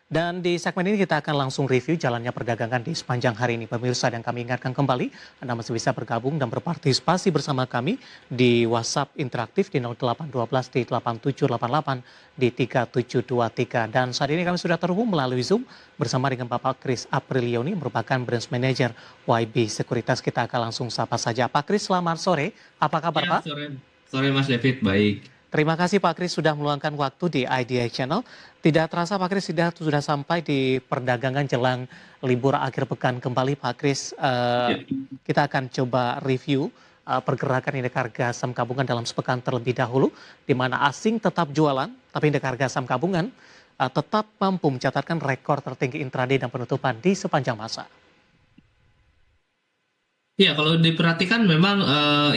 Dan di segmen ini kita akan langsung review jalannya perdagangan di sepanjang hari ini. Pemirsa, dan kami ingatkan kembali, Anda masih bisa bergabung dan berpartisipasi bersama kami di WhatsApp interaktif di 0812 di 8788 di 3723. Dan saat ini kami sudah terhubung melalui Zoom bersama dengan Bapak Kris Aprilioni, merupakan Branch Manager YB Sekuritas. Kita akan langsung sapa saja. Pak Kris, selamat sore. Apa kabar, Ya, Pak? sore Mas David, baik. Terima kasih Pak Kris sudah meluangkan waktu di IDI Channel. Tidak terasa Pak Kris sudah sampai di perdagangan jelang libur akhir pekan kembali Pak Kris. Ya, Kita akan coba review pergerakan indeks harga saham gabungan dalam sepekan terlebih dahulu, di mana asing tetap jualan, tapi indeks harga saham gabungan tetap mampu mencatatkan rekor tertinggi intraday dan penutupan di sepanjang masa. ya kalau diperhatikan memang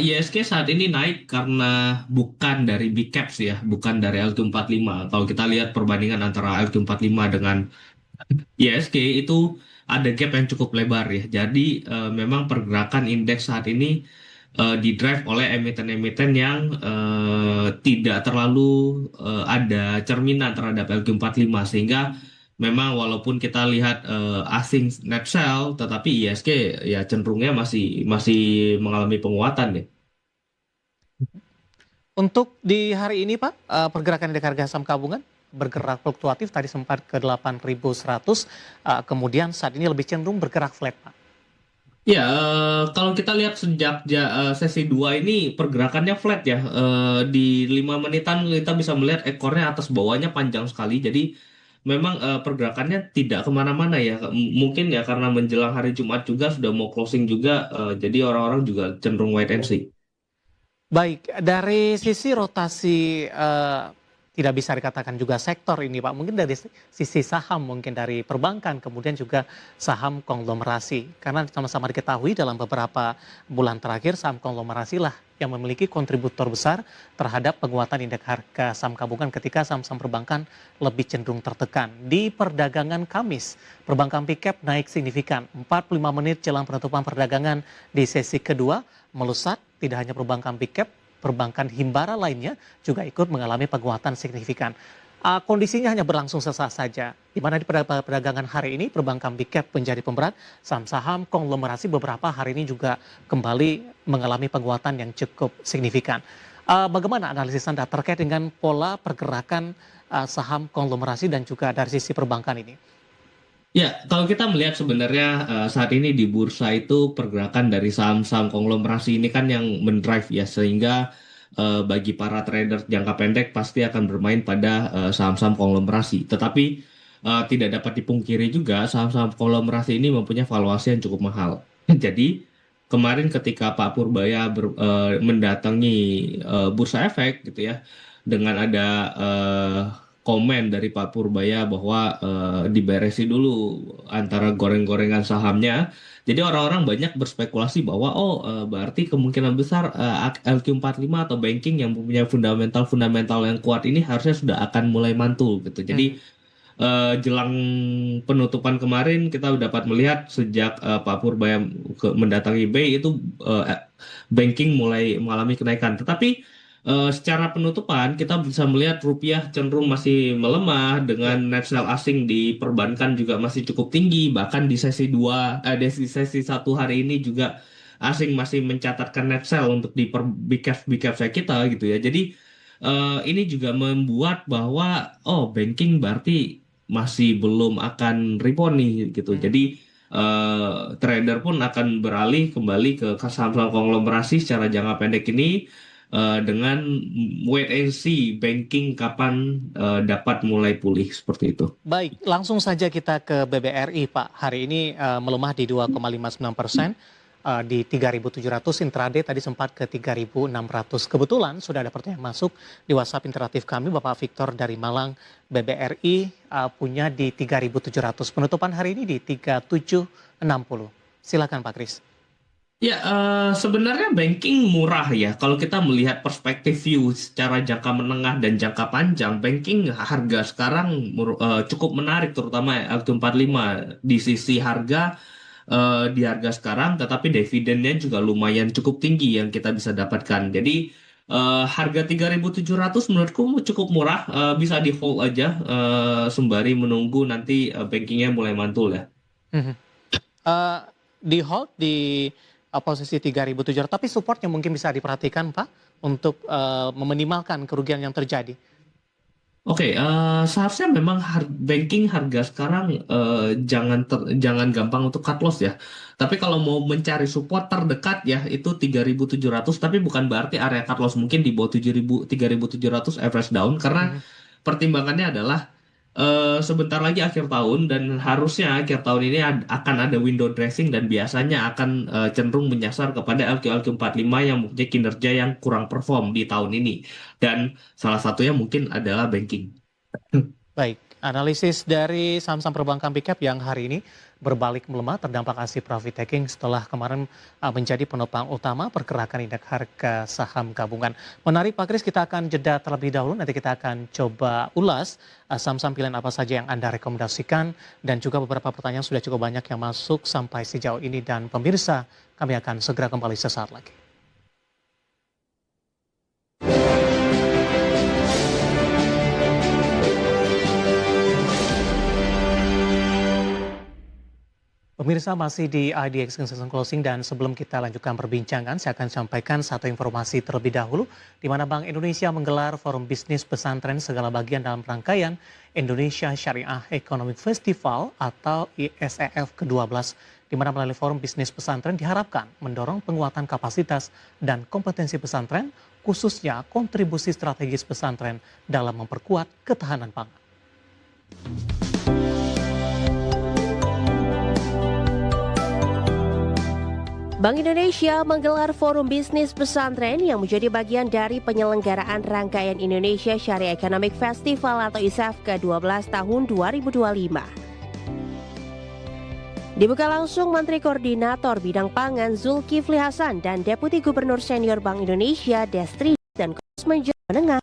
ISG saat ini naik karena bukan dari big caps ya, bukan dari LQ45. Kalau kita lihat perbandingan antara LQ45 dengan ISG itu ada gap yang cukup lebar ya. Jadi memang pergerakan indeks saat ini didrive oleh emiten-emiten yang tidak terlalu ada cerminan terhadap LQ45 sehingga memang walaupun kita lihat asing net sell tetapi ISG ya cenderungnya masih masih mengalami penguatan ya. Untuk di hari ini Pak, pergerakan indeks harga saham gabungan bergerak fluktuatif, tadi sempat ke 8.100, kemudian saat ini lebih cenderung bergerak flat Pak. Ya, kalau kita lihat sejak sesi 2 ini pergerakannya flat ya. Di 5 menitan kita bisa melihat ekornya atas bawahnya panjang sekali. Jadi memang pergerakannya tidak kemana-mana ya. Mungkin ya karena menjelang hari Jumat juga sudah mau closing juga. Jadi orang-orang juga cenderung wait and see. Baik, dari sisi rotasi tidak bisa dikatakan juga sektor ini Pak, mungkin dari sisi saham, mungkin dari perbankan, kemudian juga saham konglomerasi. Karena sama-sama diketahui dalam beberapa bulan terakhir saham konglomerasi lah yang memiliki kontributor besar terhadap penguatan indeks harga saham gabungan ketika saham-saham perbankan lebih cenderung tertekan. Di perdagangan Kamis, perbankan Pickup naik signifikan 45 menit jelang penutupan perdagangan di sesi kedua, melesat tidak hanya perbankan Pickup, perbankan himbara lainnya juga ikut mengalami penguatan signifikan. Kondisinya hanya berlangsung sesaat saja, di mana di perdagangan hari ini perbankan big cap menjadi pemberat, saham-saham konglomerasi beberapa hari ini juga kembali mengalami penguatan yang cukup signifikan. Bagaimana analisis Anda terkait dengan pola pergerakan saham konglomerasi dan juga dari sisi perbankan ini? Ya, kalau kita melihat sebenarnya saat ini di bursa itu pergerakan dari saham-saham konglomerasi ini kan yang mendrive ya, sehingga bagi para trader jangka pendek pasti akan bermain pada saham-saham konglomerasi. Tetapi tidak dapat dipungkiri juga saham-saham konglomerasi ini mempunyai valuasi yang cukup mahal. Jadi kemarin ketika Pak Purbaya mendatangi Bursa Efek gitu ya, dengan ada komen dari Pak Purbaya bahwa diberesi dulu antara goreng-gorengan sahamnya. Jadi orang-orang banyak berspekulasi bahwa berarti kemungkinan besar LQ45 atau banking yang mempunyai fundamental yang kuat ini harusnya sudah akan mulai mantul gitu. Jadi jelang penutupan kemarin kita dapat melihat sejak Pak Purbaya mendatangi BI itu banking mulai mengalami kenaikan. Tetapi secara penutupan kita bisa melihat rupiah cenderung masih melemah dengan net sell asing di perbankan juga masih cukup tinggi, bahkan di sesi 2 di sesi 1 hari ini juga asing masih mencatatkan net sell untuk di big cap saya kita gitu ya. Jadi ini juga membuat bahwa banking berarti masih belum akan rebound nih gitu. Jadi trader pun akan beralih kembali ke saham-saham konglomerasi secara jangka pendek ini dengan wait and see banking kapan dapat mulai pulih seperti itu. Baik, langsung saja kita ke BBRI Pak. Hari ini melemah di 2,59%. Di 3.700 intraday tadi sempat ke 3.600. Kebetulan sudah ada pertanyaan masuk di WhatsApp interaktif kami, Bapak Victor dari Malang. BBRI punya di 3.700. Penutupan hari ini di 3.760. Silakan Pak Kris. Ya, sebenarnya banking murah ya. Kalau kita melihat perspektif view secara jangka menengah dan jangka panjang, banking harga sekarang cukup menarik, terutama L45 di sisi harga di harga sekarang, tetapi dividennya juga lumayan cukup tinggi yang kita bisa dapatkan. Jadi Harga 3.700 menurutku cukup murah, bisa di hold aja sembari menunggu nanti bankingnya mulai mantul ya. Mhm. Eh, di hold di posisi 3.700, tapi supportnya mungkin bisa diperhatikan Pak untuk meminimalkan kerugian yang terjadi. Oke, seharusnya memang banking harga sekarang jangan gampang untuk cut loss ya. Tapi kalau mau mencari support terdekat ya itu 3.700, tapi bukan berarti area cut loss mungkin di bawah 7.000, 3.700 average down, karena Mhm. pertimbangannya adalah sebentar lagi akhir tahun dan harusnya akhir tahun ini akan ada window dressing dan biasanya akan cenderung menyasar kepada LQ45 yang mempunyai kinerja yang kurang perform di tahun ini. Dan salah satunya mungkin adalah banking. Baik, analisis dari saham-saham perbankan big cap yang hari ini berbalik melemah terdampak aksi profit taking setelah kemarin menjadi penopang utama pergerakan indeks harga saham gabungan. Menarik Pak Kris, kita akan jeda terlebih dahulu, nanti kita akan coba ulas saham-saham pilihan apa saja yang Anda rekomendasikan dan juga beberapa pertanyaan sudah cukup banyak yang masuk sampai sejauh ini dan pemirsa kami akan segera kembali sesaat lagi. Pemirsa masih di IDX Season Closing dan sebelum kita lanjutkan perbincangan, saya akan sampaikan satu informasi terlebih dahulu di mana Bank Indonesia menggelar Forum Bisnis Pesantren segala bagian dalam rangkaian Indonesia Syariah Economic Festival atau ISEF ke-12 di mana melalui Forum Bisnis Pesantren diharapkan mendorong penguatan kapasitas dan kompetensi pesantren khususnya kontribusi strategis pesantren dalam memperkuat ketahanan pangan. Bank Indonesia menggelar Forum Bisnis Pesantren yang menjadi bagian dari penyelenggaraan rangkaian Indonesia Syariah Economic Festival atau ISEF ke-12 tahun 2025. Dibuka langsung Menteri Koordinator Bidang Pangan Zulkifli Hasan dan Deputi Gubernur Senior Bank Indonesia Destri dan Konsumen Jawa Menengah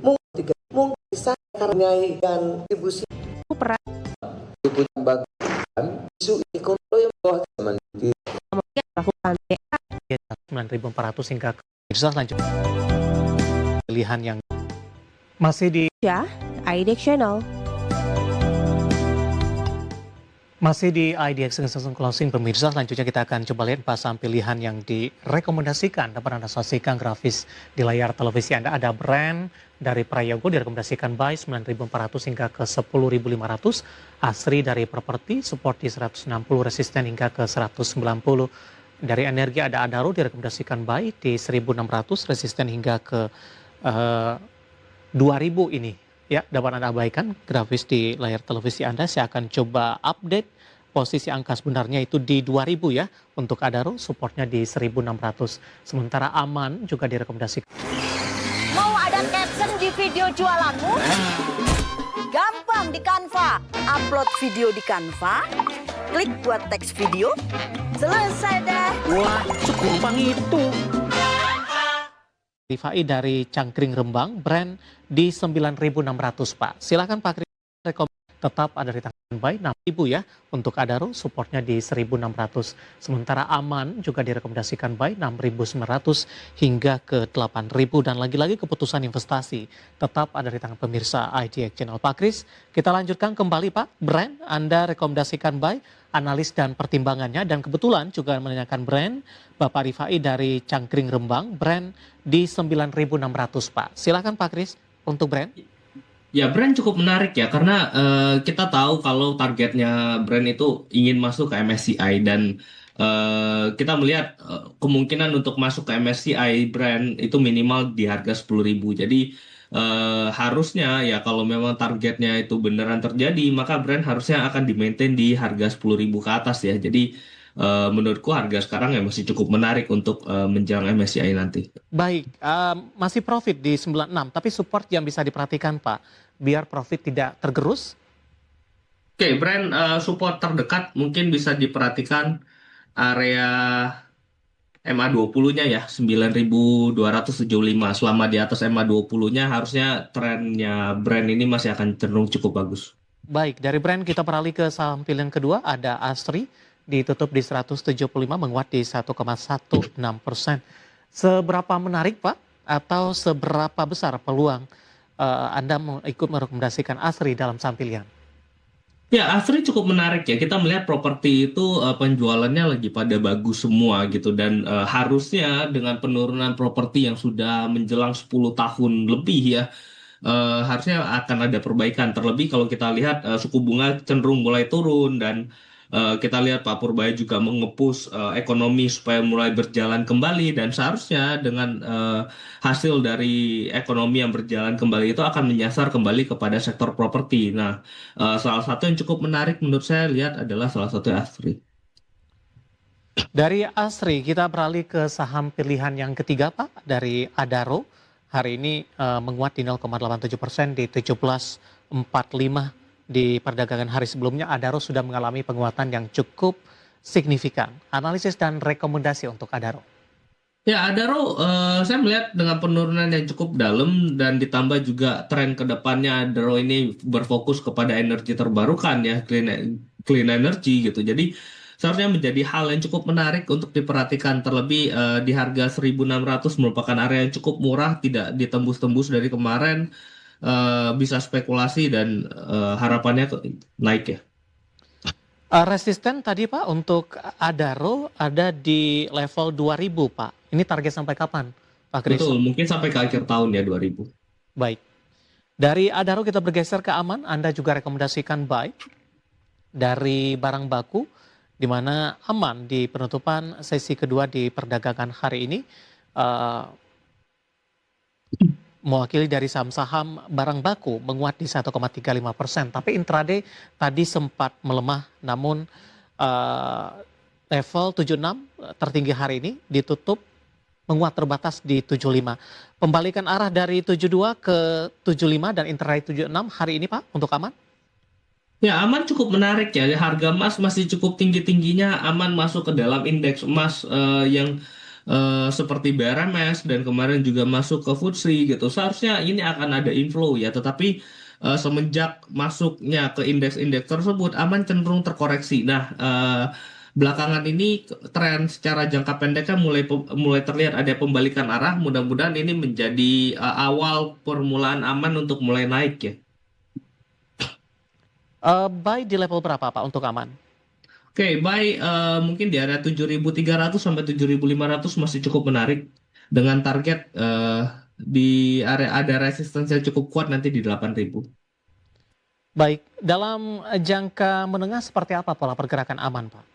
mungkin bisa karena kontribusi peran isu ekonomi yang bawah zaman melakukan 9.400 hingga ke selanjutnya. Pilihan yang masih di IDX Channel. Masih di IDX Season Closing, pemirsa. Selanjutnya kita akan coba lihat pasang pilihan yang direkomendasikan. Dapat Anda saksikan grafis di layar televisi Anda. Ada brand dari Prayogo direkomendasikan buy 9.400 hingga ke 10.500. Asri dari properti support di 160, resisten hingga ke 190. Dari energi ada Adaro direkomendasikan buy di 1.600, resisten hingga ke 2.000 ini. Ya, dapat Anda abaikan grafis di layar televisi Anda. Saya akan coba update posisi angka sebenarnya itu di 2.000 ya. Untuk Adaro supportnya di 1.600. Sementara Aman juga direkomendasikan. Mau ada caption di video jualanmu? Gampang di Canva. Upload video di Canva, klik buat teks video, selesai deh. Wah, sekumpang itu. Rifai dari Cangkring Rembang, brand di 9.600 Pak. Silakan Pak Kris, tetap ada di tangan buy 6.000 ya. Untuk Adaro supportnya di 1.600. Sementara Aman juga direkomendasikan buy 6.900 hingga ke 8.000. Dan lagi-lagi keputusan investasi tetap ada di tangan pemirsa IDX Channel. Pak Kris, kita lanjutkan kembali Pak. Brand Anda rekomendasikan buy, analis dan pertimbangannya. Dan kebetulan juga menanyakan brand Bapak Rifai dari Cangkring Rembang, brand di 9.600 Pak. Silakan Pak Kris untuk brand. Ya, brand cukup menarik ya, karena kita tahu kalau targetnya brand itu ingin masuk ke MSCI dan kita melihat kemungkinan untuk masuk ke MSCI brand itu minimal di harga 10.000. Jadi harusnya ya kalau memang targetnya itu beneran terjadi, maka brand harusnya akan di-maintain di harga 10.000 ke atas ya. Jadi menurutku harga sekarang ya masih cukup menarik untuk menjelang MSCI nanti. Baik, masih profit di 96, tapi support yang bisa diperhatikan Pak, biar profit tidak tergerus. Oke, brand support terdekat mungkin bisa diperhatikan area MA20-nya ya, 9.275. Selama di atas MA20-nya harusnya trennya brand ini masih akan cenderung cukup bagus. Baik, dari brand kita beralih ke saham pilihan kedua, ada Asri, ditutup di 175, menguat di 1,16%. Seberapa menarik Pak atau seberapa besar peluang Anda ikut merekomendasikan ASRI dalam saham pilihan? Ya, Asri cukup menarik ya. Kita melihat properti itu penjualannya lagi pada bagus semua gitu dan harusnya dengan penurunan properti yang sudah menjelang 10 tahun lebih ya, harusnya akan ada perbaikan. Terlebih kalau kita lihat suku bunga cenderung mulai turun dan kita lihat Pak Purbaya juga mengepus ekonomi supaya mulai berjalan kembali dan seharusnya dengan hasil dari ekonomi yang berjalan kembali itu akan menyasar kembali kepada sektor properti. Nah, salah satu yang cukup menarik menurut saya lihat adalah salah satu ASRI. Dari ASRI kita beralih ke saham pilihan yang ketiga Pak, dari Adaro. Hari ini menguat di 0,87% di 17.45. Di perdagangan hari sebelumnya Adaro sudah mengalami penguatan yang cukup signifikan. Analisis dan rekomendasi untuk Adaro. Ya, Adaro saya melihat dengan penurunan yang cukup dalam dan ditambah juga tren ke depannya Adaro ini berfokus kepada energi terbarukan ya, clean energy gitu. Jadi seharusnya menjadi hal yang cukup menarik untuk diperhatikan, terlebih di harga 1.600 merupakan area yang cukup murah, tidak ditembus-tembus dari kemarin, bisa spekulasi dan harapannya naik ya. Resisten tadi Pak untuk Adaro ada di level 2.000 Pak. Ini target sampai kapan Pak Kris? Betul, mungkin sampai ke akhir tahun ya 2000. Baik. Dari Adaro kita bergeser ke Aman. Anda juga rekomendasikan buy dari barang baku, di mana Aman di penutupan sesi kedua di perdagangan hari ini mewakili dari saham-saham barang baku menguat di 1,35%. Tapi intraday tadi sempat melemah, namun level 76 tertinggi hari ini ditutup menguat terbatas di 75. Pembalikan arah dari 72 ke 75 dan intraday 76 hari ini Pak untuk Aman? Ya, Aman cukup menarik ya. Harga emas masih cukup tinggi-tingginya. Aman masuk ke dalam indeks emas yang seperti BRMS dan kemarin juga masuk ke FTSE gitu. Seharusnya ini akan ada inflow ya, tetapi semenjak masuknya ke indeks-indeks tersebut Aman cenderung terkoreksi. Nah, belakangan ini tren secara jangka pendeknya mulai terlihat ada pembalikan arah. Mudah-mudahan ini menjadi awal permulaan Aman untuk mulai naik ya. Buy di level berapa Pak untuk Aman? Oke, buy mungkin di area 7.300 sampai 7.500 masih cukup menarik dengan target di area ada resistance yang cukup kuat nanti di 8.000. Baik, dalam jangka menengah seperti apa pola pergerakan Aman Pak?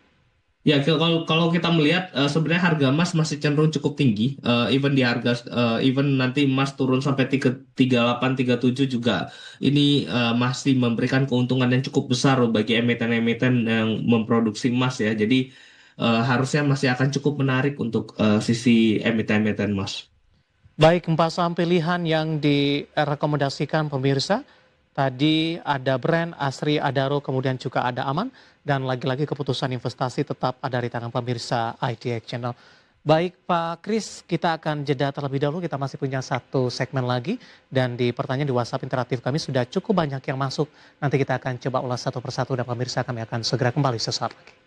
Ya, kalau kita melihat sebenarnya harga emas masih cenderung cukup tinggi. Even nanti emas turun sampai 38-37 juga ini masih memberikan keuntungan yang cukup besar bagi emiten-emiten yang memproduksi emas ya. Jadi harusnya masih akan cukup menarik untuk sisi emiten-emiten emas. Baik, 4 saham pilihan yang direkomendasikan pemirsa. Tadi ada Brand, ASRI, Adaro, kemudian juga ada Aman. Dan lagi-lagi keputusan investasi tetap ada di tangan pemirsa IDX Channel. Baik Pak Kris, kita akan jeda terlebih dahulu. Kita masih punya satu segmen lagi. Dan di pertanyaan di WhatsApp interaktif kami sudah cukup banyak yang masuk. Nanti kita akan coba ulas satu persatu dan pemirsa kami akan segera kembali sesaat lagi.